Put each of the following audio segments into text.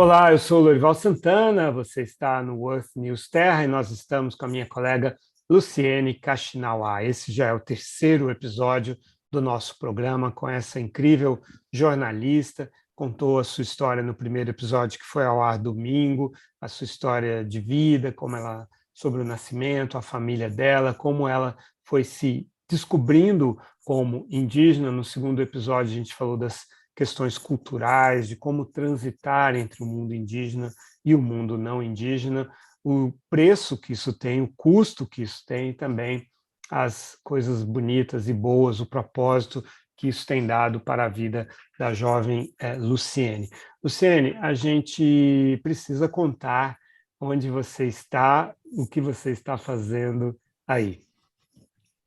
Olá, eu sou o Lorival Santana, você está no Earth News Terra e nós estamos com a minha colega Luciene Kaxinawa. Esse já é o terceiro episódio do nosso programa com essa incrível jornalista. Contou a sua história no primeiro episódio, que foi ao ar domingo, a sua história de vida, como ela, sobre o nascimento, a família dela, como ela foi se descobrindo como indígena. No segundo episódio, a gente falou das questões culturais, de como transitar entre o mundo indígena e o mundo não indígena, o preço que isso tem, o custo que isso tem, e também as coisas bonitas e boas, o propósito que isso tem dado para a vida da jovem Luciene. Luciene, a gente precisa contar onde você está, o que você está fazendo aí.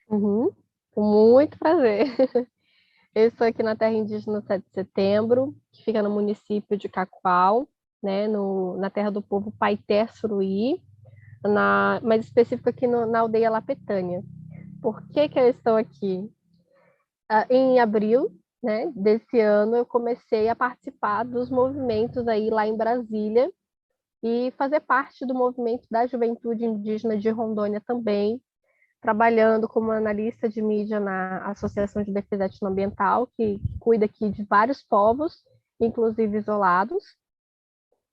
Uhum. Com muito prazer. Eu estou aqui na terra indígena 7 de Setembro, que fica no município de Cacoal, né, na terra do povo Paité Suruí, mais específico aqui na aldeia Lapetânia. Por que que eu estou aqui? Em abril, né, desse ano, eu comecei a participar dos movimentos aí lá em Brasília e fazer parte do movimento da juventude indígena de Rondônia também, trabalhando como analista de mídia na Associação de Defesa Etnoambiental, que cuida aqui de vários povos, inclusive isolados.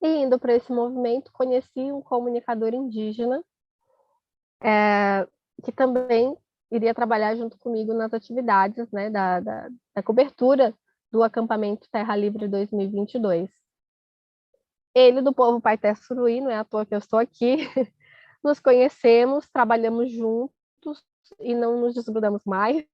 E indo para esse movimento, conheci um comunicador indígena, que também iria trabalhar junto comigo nas atividades, né, da cobertura do acampamento Terra Livre 2022. Ele, do povo Paité Suruí, não é à toa que eu estou aqui, nos conhecemos, trabalhamos juntos e não nos desgrudamos mais.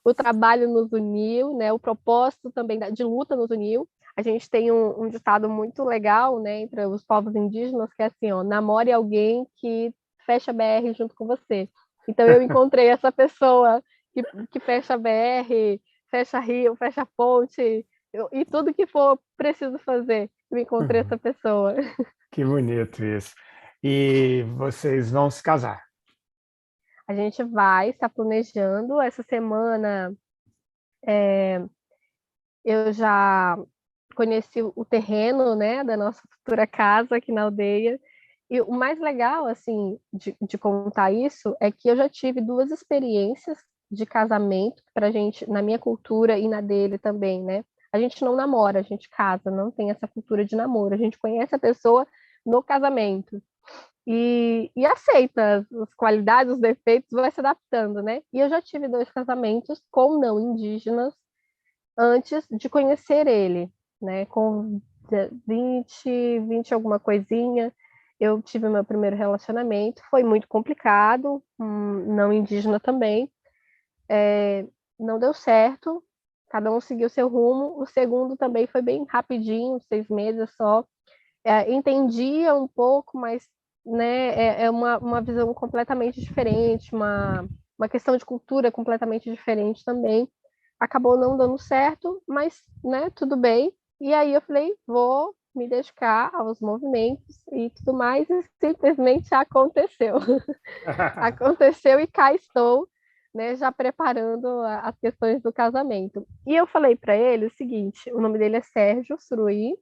O trabalho nos uniu, né? O propósito também de luta nos uniu. A gente tem um ditado muito legal, né, entre os povos indígenas, que é assim, ó, namore alguém que fecha a BR junto com você. Então eu encontrei essa pessoa que fecha a BR, fecha rio, fecha ponte, e tudo que for preciso fazer, eu encontrei essa pessoa. Que bonito isso. E vocês vão se casar? A gente vai estar planejando essa semana. Eu já conheci o terreno, né, da nossa futura casa aqui na aldeia. E o mais legal, assim, de contar isso é que eu já tive duas experiências de casamento para gente, na minha cultura e na dele também, né? A gente não namora, a gente casa, não tem essa cultura de namoro. A gente conhece a pessoa no casamento e aceita as qualidades, os defeitos, vai se adaptando, né? E eu já tive dois casamentos com não indígenas antes de conhecer ele, né? Com 20 alguma coisinha, eu tive meu primeiro relacionamento, foi muito complicado, não indígena também, não deu certo, cada um seguiu seu rumo, o segundo também foi bem rapidinho, 6 meses só, entendia um pouco, mas né, é uma visão completamente diferente, uma questão de cultura completamente diferente também. Acabou não dando certo, mas né, tudo bem. E aí eu falei, vou me dedicar aos movimentos e tudo mais, e simplesmente aconteceu. Aconteceu e cá estou, né, já preparando as questões do casamento. E eu falei para ele o seguinte: o nome dele é Sérgio Suruí,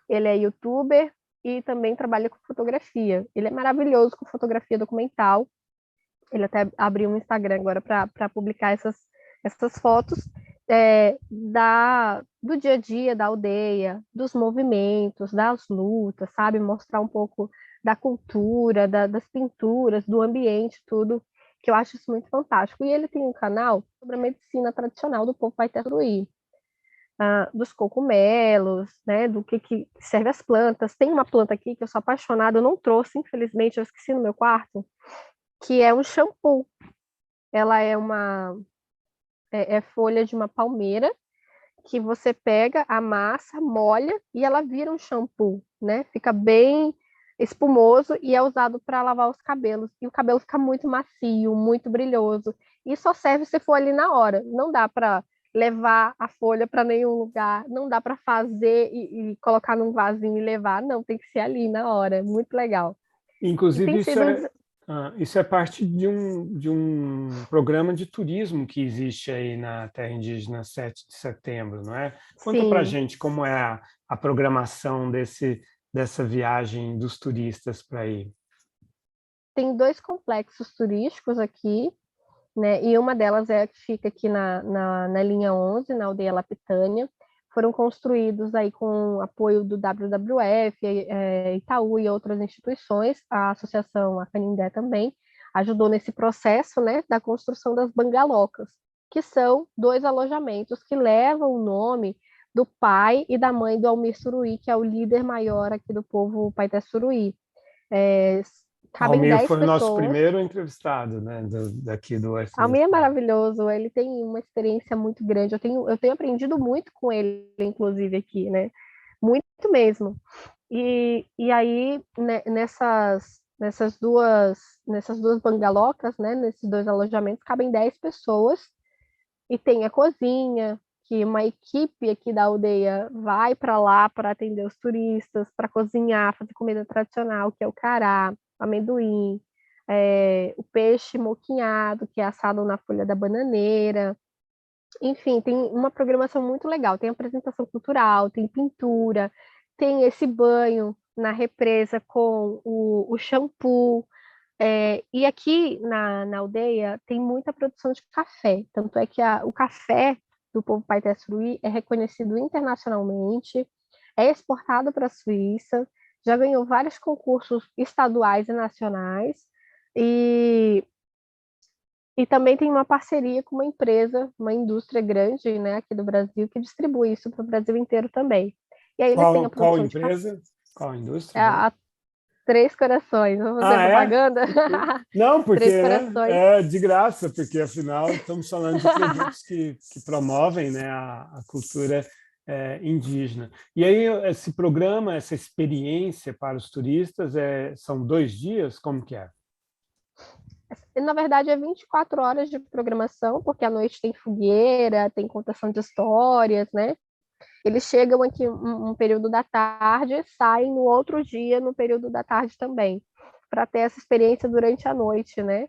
ele é youtuber e também trabalha com fotografia. Ele é maravilhoso com fotografia documental. Ele até abriu um Instagram agora para publicar essas fotos do dia a dia da aldeia, dos movimentos, das lutas, sabe? Mostrar um pouco da cultura, das pinturas, do ambiente, tudo, que eu acho isso muito fantástico. E ele tem um canal sobre a medicina tradicional do povo Paitaruí, dos cogumelos, né, do que serve as plantas. Tem uma planta aqui que eu sou apaixonada, eu não trouxe, infelizmente, eu esqueci no meu quarto, que é um shampoo. Ela é folha de uma palmeira que você pega, amassa, molha e ela vira um shampoo, né? Fica bem espumoso e é usado para lavar os cabelos. E o cabelo fica muito macio, muito brilhoso. E só serve se for ali na hora. Não dá para levar a folha para nenhum lugar, não dá para fazer e colocar num vasinho e levar, não, tem que ser ali na hora. É muito legal. E Inclusive, tem isso sido um é, Isso é parte de um programa de turismo que existe aí na Terra Indígena 7 de Setembro, não é? Conta para a Sim, gente como é a programação dessa viagem dos turistas para aí. tem 2 complexos turísticos aqui, né? E uma delas é a que fica aqui na linha 11, na aldeia Lapitânia. Foram construídos aí com apoio do WWF, Itaú e outras instituições. A associação, a Canindé também, ajudou nesse processo, né, da construção das bangalocas, que são 2 alojamentos que levam o nome do pai e da mãe do Almir Suruí, que é o líder maior aqui do povo Paité Suruí. É, cabem Almir 10 foi o nosso pessoas. primeiro entrevistado, né, daqui do Earth News. Almir é maravilhoso, ele tem uma experiência muito grande. Eu tenho aprendido muito com ele, inclusive, aqui, né? Muito mesmo. E aí, né, nessas duas bangalocas, né, nesses 2 alojamentos, cabem 10 pessoas e tem a cozinha, que uma equipe aqui da aldeia vai para lá para atender os turistas, para cozinhar, fazer comida tradicional, que é o cará, amendoim, o peixe moquinhado, que é assado na folha da bananeira. Enfim, tem uma programação muito legal. Tem apresentação cultural, tem pintura, tem esse banho na represa com o shampoo. E aqui na aldeia tem muita produção de café, tanto é que o café do povo Paité Suruí é reconhecido internacionalmente, é exportado para a Suíça, já ganhou vários concursos estaduais e nacionais, e, e também tem uma parceria com uma empresa, uma indústria grande, né, aqui do Brasil, que distribui isso para o Brasil inteiro também. E aí eles têm a Qual produção de café, empresa? Qual indústria mesmo? a Três Corações, vamos fazer Ah, é? propaganda? Não, porque, Três né, Corações. é de graça, porque afinal estamos falando de produtos que promovem, né, a cultura indígena. E aí esse programa, essa experiência para os turistas, são 2 dias? Como que é? Na verdade, é 24 horas de programação, porque à noite tem fogueira, tem contação de histórias, né? Eles chegam aqui um período da tarde, saem no outro dia, no período da tarde também, para ter essa experiência durante a noite, né?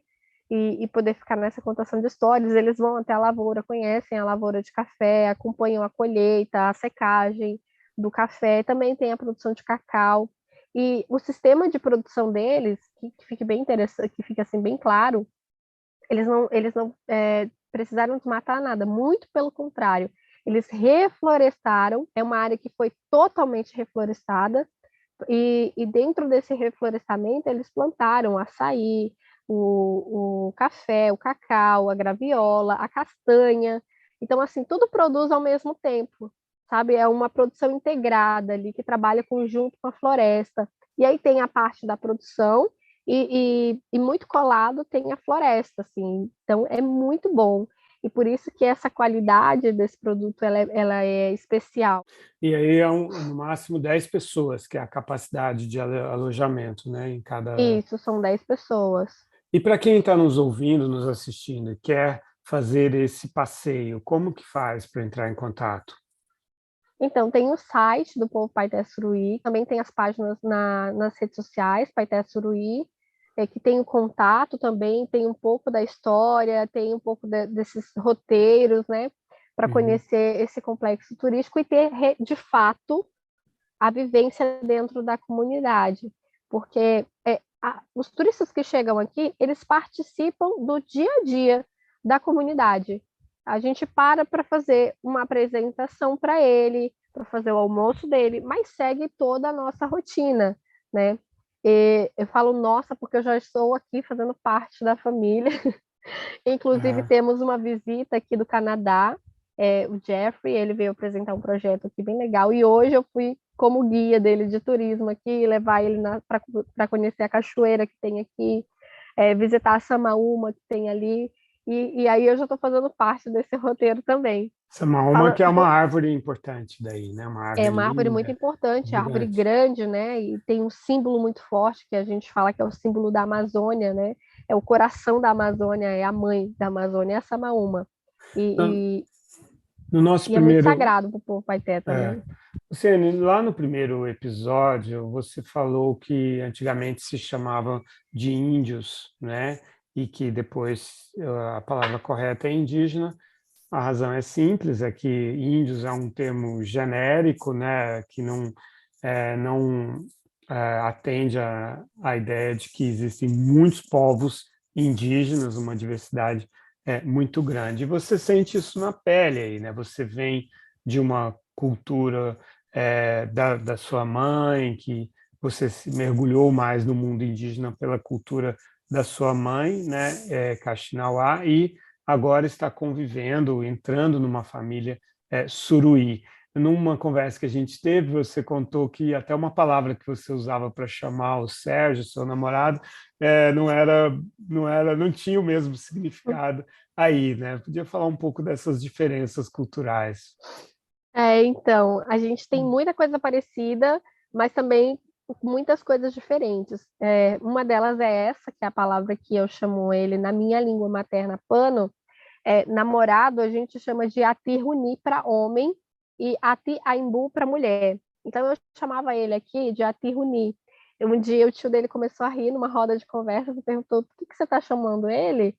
E poder ficar nessa contação de histórias. Eles vão até a lavoura, conhecem a lavoura de café, acompanham a colheita, a secagem do café, também tem a produção de cacau. E o sistema de produção deles, que fique bem interessante, que fique assim bem claro, eles não precisaram desmatar nada, muito pelo contrário. Eles reflorestaram, é uma área que foi totalmente reflorestada, e dentro desse reflorestamento eles plantaram açaí, o café, o cacau, a graviola, a castanha. Então, assim, tudo produz ao mesmo tempo, sabe? É uma produção integrada ali, que trabalha conjunto com a floresta. E aí tem a parte da produção, e muito colado tem a floresta, assim. Então, é muito bom. E por isso que essa qualidade desse produto ela é especial. E aí no máximo 10 pessoas, que é a capacidade de alojamento, né, em cada. Isso, são 10 pessoas. E para quem está nos ouvindo, nos assistindo, e quer fazer esse passeio, como que faz para entrar em contato? Então, tem o site do Povo Paité Suruí, também tem as páginas nas redes sociais, Paité Suruí, que tem o contato também, tem um pouco da história, tem um pouco desses roteiros, né, para Uhum. conhecer esse complexo turístico e ter, de fato, a vivência dentro da comunidade. Porque os turistas que chegam aqui, eles participam do dia a dia da comunidade. A gente para fazer uma apresentação para ele, para fazer o almoço dele, mas segue toda a nossa rotina, né? E eu falo nossa, porque eu já estou aqui fazendo parte da família. Inclusive, Ah, temos uma visita aqui do Canadá, o Jeffrey, ele veio apresentar um projeto aqui bem legal, e hoje eu fui como guia dele de turismo aqui, levar ele para conhecer a cachoeira que tem aqui, visitar a Samaúma que tem ali, e aí eu já estou fazendo parte desse roteiro também. Samaúma, que é uma árvore importante daí, né? Uma É árvore uma árvore muito linda, importante, árvore gigante. grande, né? E tem um símbolo muito forte que a gente fala que é o símbolo da Amazônia, né? É o coração da Amazônia, é a mãe da Amazônia, é a Samaúma. No, E, no nosso e é muito primeiro, sagrado para o povo Paité é, também. Luciane, lá no primeiro episódio, você falou que antigamente se chamava de índios, né? E que depois a palavra correta é indígena. A razão é simples, é que índios é um termo genérico, né? Que não atende à ideia de que existem muitos povos indígenas, uma diversidade muito grande. E você sente isso na pele aí, né? Você vem de uma cultura da sua mãe, que você se mergulhou mais no mundo indígena pela cultura da sua mãe, né, Kaxinawá, e agora está convivendo, entrando numa família suruí. Numa conversa que a gente teve, você contou que até uma palavra que você usava para chamar o Sérgio, seu namorado, não tinha o mesmo significado aí, né? Podia falar um pouco dessas diferenças culturais. Então, a gente tem muita coisa parecida, mas também muitas coisas diferentes. Uma delas é essa, que é a palavra que eu chamo ele na minha língua materna, pano. Namorado, a gente chama de Atiruni para homem e Ati Aimbu para mulher. Então, eu chamava ele aqui de Atiruni. Um dia, o tio dele começou a rir numa roda de conversa e perguntou: por que você está chamando ele?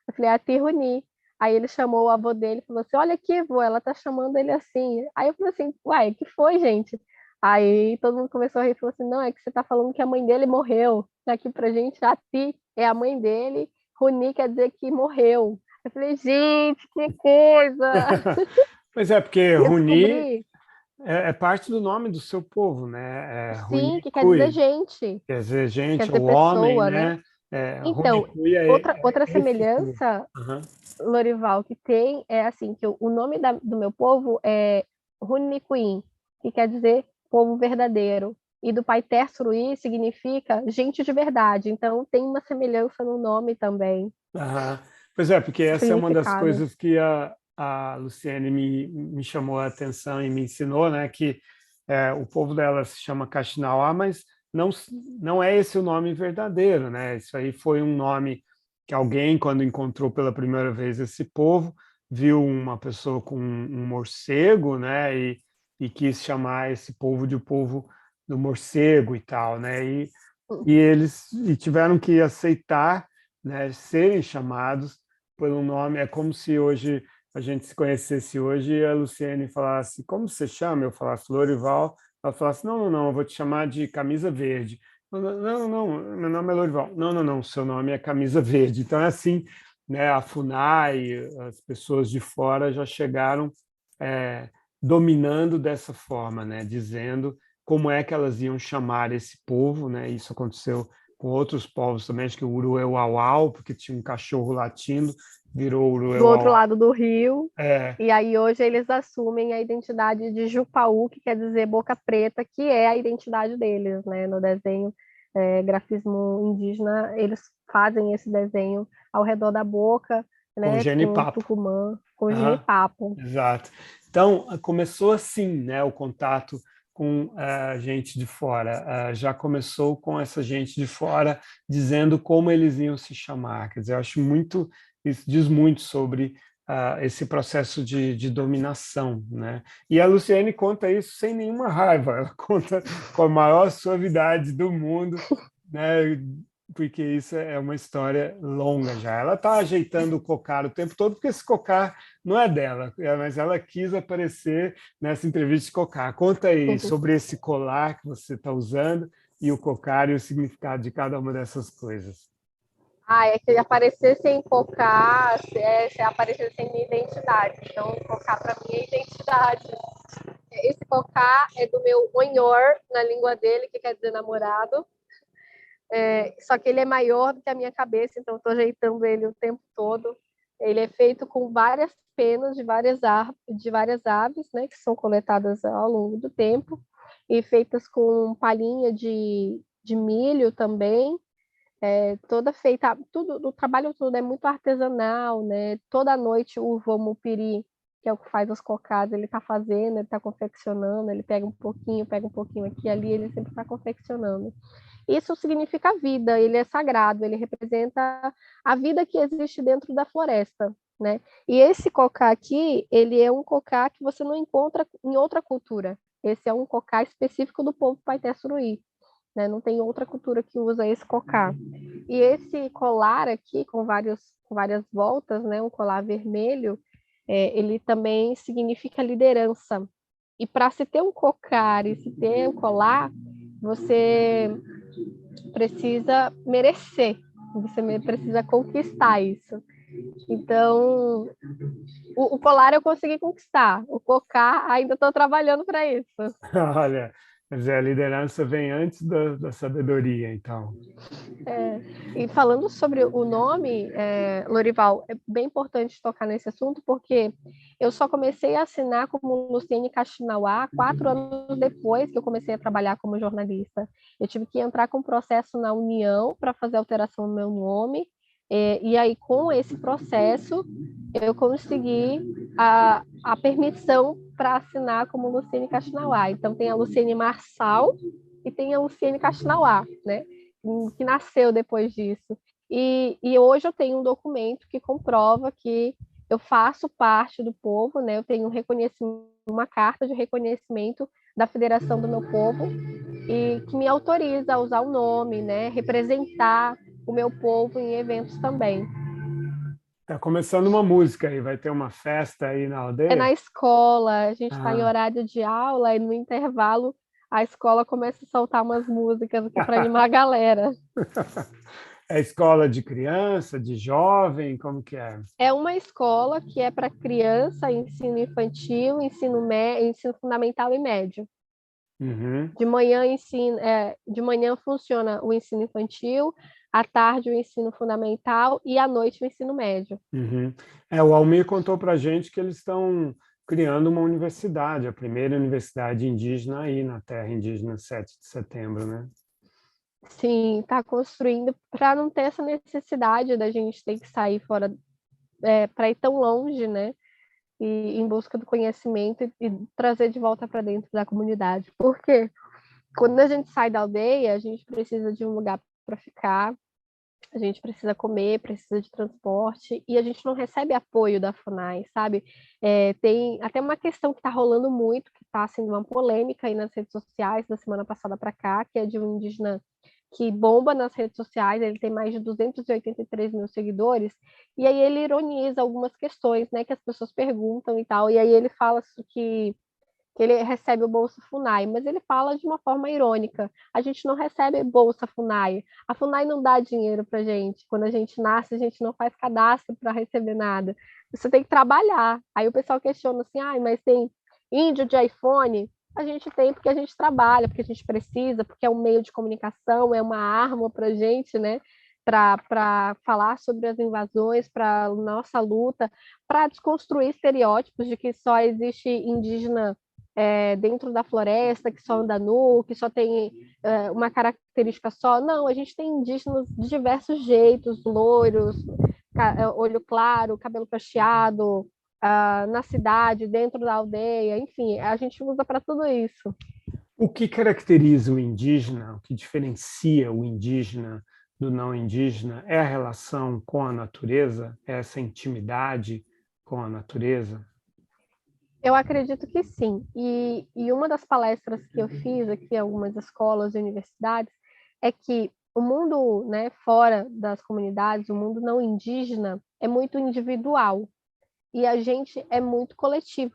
Eu falei: Atiruni. Aí ele chamou o avô dele e falou assim: olha aqui, vô, ela tá chamando ele assim. Aí eu falei assim: uai, o que foi, gente? Aí todo mundo começou a rir e falou assim: não, é que você tá falando que a mãe dele morreu. Aqui pra gente, Ati é a mãe dele, Runi quer dizer que morreu. Eu falei: gente, que coisa! Pois é, porque Runi Descobri, é parte do nome do seu povo, né? sim, que quer dizer Runicui, gente, quer dizer quer gente dizer ou homem, pessoa, né? né? Então, Runicui outra é esse povo. semelhança, Aham. Lorival, que tem é assim, que o nome do meu povo é Runicuim, que quer dizer povo verdadeiro. E do Paiter Suruí significa gente de verdade. Então tem uma semelhança no nome também, Aham. Pois é, porque essa é uma das significado. coisas que a Luciene me chamou a atenção e me ensinou, né? Que o povo dela se chama Kaxinawá, mas não, não é esse o nome verdadeiro, né? Isso aí foi um nome que alguém, quando encontrou pela primeira vez esse povo, viu uma pessoa com um morcego, né? E quis chamar esse povo de o povo do morcego e tal, né? E eles tiveram que aceitar, né, serem chamados pelo nome. É como se hoje a gente se conhecesse hoje e a Luciene falasse: como você chama? Eu falasse Lorival. Ela falasse: não, não, não, eu vou te chamar de Camisa Verde. Não, não, não, meu nome é Lorival. Não, não, não, seu nome é Camisa Verde. Então é assim, né? A FUNAI, as pessoas de fora já chegaram é, dominando dessa forma, né? Dizendo como é que elas iam chamar esse povo, né? Isso aconteceu com outros povos também, acho que o Uruauau, porque tinha um cachorro latindo, virou Do outro Uruauau. lado do rio. É, E aí hoje eles assumem a identidade de Jupaú, que quer dizer boca preta, que é a identidade deles, né? No desenho, grafismo indígena, eles fazem esse desenho ao redor da boca, com né? Com genipapo. Tucumã, com Aham, genipapo. exato. Então, começou assim, né, o contato com a gente de fora. Já começou com essa gente de fora dizendo como eles iam se chamar. Quer dizer, eu acho muito, isso diz muito sobre esse processo de dominação, né? E a Luciene conta isso sem nenhuma raiva, ela conta com a maior suavidade do mundo, né? Porque isso é uma história longa já. Ela está ajeitando o cocar o tempo todo, porque esse cocar não é dela, mas ela quis aparecer nessa entrevista de cocar. Conta aí sobre esse colar que você está usando e o cocar e o significado de cada uma dessas coisas. É que aparecer sem focar, se aparecer sem minha identidade. Então, focar para mim é identidade. Esse focar é do meu onhor, na língua dele, que quer dizer namorado. Só que ele é maior do que a minha cabeça, então estou ajeitando ele o tempo todo. Ele é feito com várias penas de várias aves, né, que são coletadas ao longo do tempo, e feitas com palhinha de milho também, toda feita, tudo, o trabalho todo é muito artesanal, né? Toda noite o Vomupiri, que é o que faz os cocados, ele está fazendo, ele está confeccionando, ele pega um pouquinho aqui e ali, ele sempre está confeccionando. Isso significa vida, ele é sagrado, ele representa a vida que existe dentro da floresta, né? E esse cocá aqui, ele é um cocá que você não encontra em outra cultura. esse é um cocá específico do povo Paité Suruí, né? Não tem outra cultura que usa esse cocá. E esse colar aqui, com várias voltas, né? Um colar vermelho, ele também significa liderança. E para se ter um cocar e se ter um colar, você precisa merecer, você precisa conquistar isso. Então, o colar eu consegui conquistar, o cocar ainda estou trabalhando para isso. Olha, quer dizer, a liderança vem antes da sabedoria, então. E falando sobre o nome, Lorival, é bem importante tocar nesse assunto, porque eu só comecei a assinar como Luciene Kaxinawa 4 anos depois que eu comecei a trabalhar como jornalista. Eu tive que entrar com um processo na União para fazer alteração no meu nome, e aí com esse processo eu consegui a permissão para assinar como Luciene Kaxinawa. Então tem a Luciene Marçal e tem a Luciene Kaxinawa, né? Que nasceu depois disso. E hoje eu tenho um documento que comprova que eu faço parte do povo, né? Eu tenho uma carta de reconhecimento da Federação do Meu Povo e que me autoriza a usar o nome, né? Representar o meu povo em eventos também. Está começando uma música aí, vai ter uma festa aí na É na aldeia? escola, a gente está em Ah. horário de aula e no intervalo a escola começa a soltar umas músicas aqui para animar a galera. É escola de criança, de jovem, como que é? É uma escola que é para criança, ensino infantil, ensino fundamental e médio. Uhum, De manhã funciona o ensino infantil, à tarde o ensino fundamental e à noite o ensino médio. uhum. O Almir contou para a gente que eles estão criando uma universidade, a primeira universidade indígena aí na terra indígena 7 de setembro, né? Sim, está construindo para não ter essa necessidade da gente ter que sair fora, para ir tão longe, né? E em busca do conhecimento e trazer de volta para dentro da comunidade. Por quê? Quando a gente sai da aldeia, a gente precisa de um lugar para ficar, a gente precisa comer, precisa de transporte, e a gente não recebe apoio da FUNAI, sabe? Tem até uma questão que está rolando muito, que está sendo uma polêmica aí nas redes sociais, da semana passada para cá, que é de um indígena que bomba nas redes sociais, ele tem mais de 283 mil seguidores, e aí ele ironiza algumas questões, né, que as pessoas perguntam e tal, e aí ele fala que ele recebe o Bolsa FUNAI, mas ele fala de uma forma irônica. A gente não recebe Bolsa FUNAI. A FUNAI não dá dinheiro para gente. Quando a gente nasce, a gente não faz cadastro para receber nada. Você tem que trabalhar. Aí o pessoal questiona assim, mas tem índio de iPhone? A gente tem porque a gente trabalha, porque a gente precisa, porque é um meio de comunicação, é uma arma para a gente, né? Para falar sobre as invasões, para nossa luta, para desconstruir estereótipos de que só existe indígena dentro da floresta, que só anda nu, que só tem uma característica só. Não, a gente tem indígenas de diversos jeitos, loiros, olho claro, cabelo cacheado, na cidade, dentro da aldeia, enfim, a gente usa para tudo isso. O que caracteriza o indígena, o que diferencia o indígena do não indígena é a relação com a natureza, essa intimidade com a natureza? Eu acredito que sim. E uma das palestras que eu fiz aqui em algumas escolas e universidades é que o mundo, né, fora das comunidades, o mundo não indígena, é muito individual. E a gente é muito coletivo.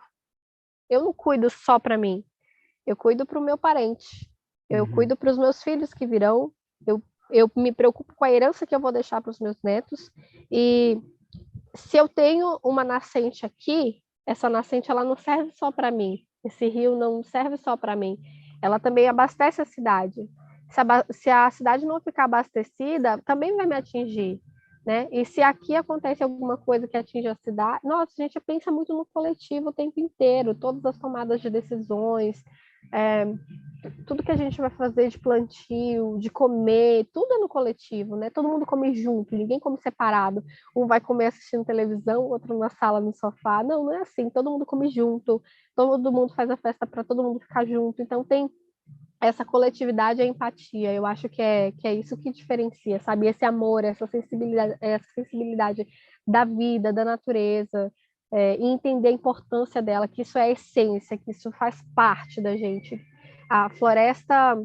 Eu não cuido só para mim, eu cuido para o meu parente, eu cuido para os meus filhos que virão, eu me preocupo com a herança que eu vou deixar para os meus netos. E se eu tenho uma nascente aqui, essa nascente ela não serve só para mim, esse rio não serve só para mim, ela também abastece a cidade. Se a cidade não ficar abastecida, também vai me atingir, né? E se aqui acontece alguma coisa que atinge a cidade, nossa, a gente pensa muito no coletivo o tempo inteiro, todas as tomadas de decisões, tudo que a gente vai fazer de plantio, de comer, tudo é no coletivo, né? Todo mundo come junto, ninguém come separado. Um vai comer assistindo televisão, outro na sala, no sofá. Não, não é assim. Todo mundo come junto, todo mundo faz a festa para todo mundo ficar junto. Então tem essa coletividade e a empatia. Eu acho que é isso que diferencia, sabe? Esse amor, essa sensibilidade da vida, da natureza, e entender a importância dela, que isso é a essência, que isso faz parte da gente. A floresta,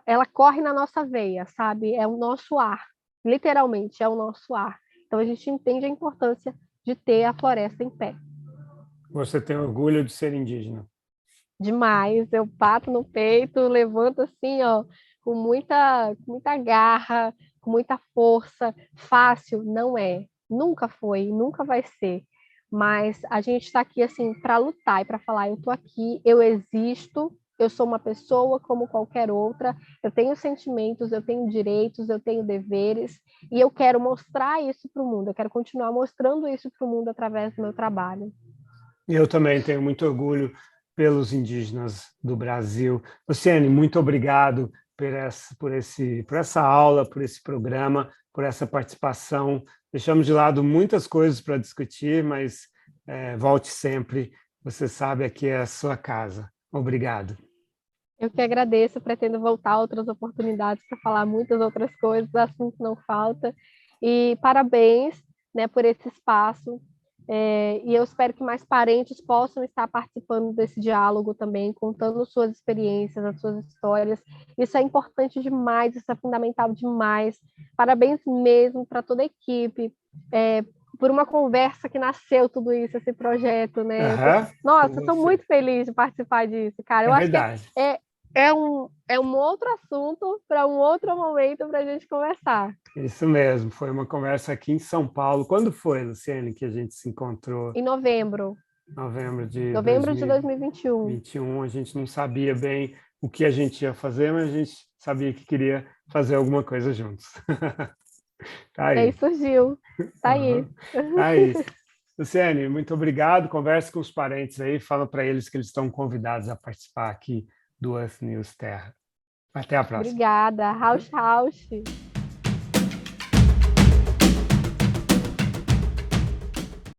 ela corre na nossa veia, sabe? É o nosso ar, literalmente, é o nosso ar. Então a gente entende a importância de ter a floresta em pé. Você tem orgulho de ser indígena? Demais, eu bato no peito, levanto assim, ó, com muita garra, com muita força. Fácil não é, nunca foi, nunca vai ser. Mas a gente está aqui assim para lutar e para falar, eu estou aqui, eu existo, eu sou uma pessoa como qualquer outra, eu tenho sentimentos, eu tenho direitos, eu tenho deveres, e eu quero mostrar isso para o mundo, eu quero continuar mostrando isso para o mundo através do meu trabalho. Eu também tenho muito orgulho pelos indígenas do Brasil. Luciene, muito obrigado por essa aula, por esse programa, por essa participação. Deixamos de lado muitas coisas para discutir, mas volte sempre. Você sabe, aqui é a sua casa. Obrigado. Eu que agradeço, pretendo voltar a outras oportunidades para falar muitas outras coisas, assunto não falta. E parabéns, né, por esse espaço. E eu espero que mais parentes possam estar participando desse diálogo também, contando suas experiências, as suas histórias. Isso é importante demais, isso é fundamental demais. Parabéns mesmo para toda a equipe, por uma conversa que nasceu tudo isso, esse projeto, né? Aham, com Nossa, estou você. muito feliz de participar disso, cara. É Eu acho que verdade. é um outro assunto para um outro momento para a gente conversar. Isso mesmo. Foi uma conversa aqui em São Paulo. Quando foi, Luciene, que a gente se encontrou? Em novembro, Novembro de novembro de 2021. 2021. A gente não sabia bem o que a gente ia fazer, mas a gente sabia que queria fazer alguma coisa juntos. Tá E aí aí. surgiu. Tá aí. Uhum. Tá aí. Luciene, muito obrigado. Converse com os parentes aí, fala para eles que eles estão convidados a participar aqui do Earth News Terra. Até a próxima. Obrigada. Rausch, Rausch.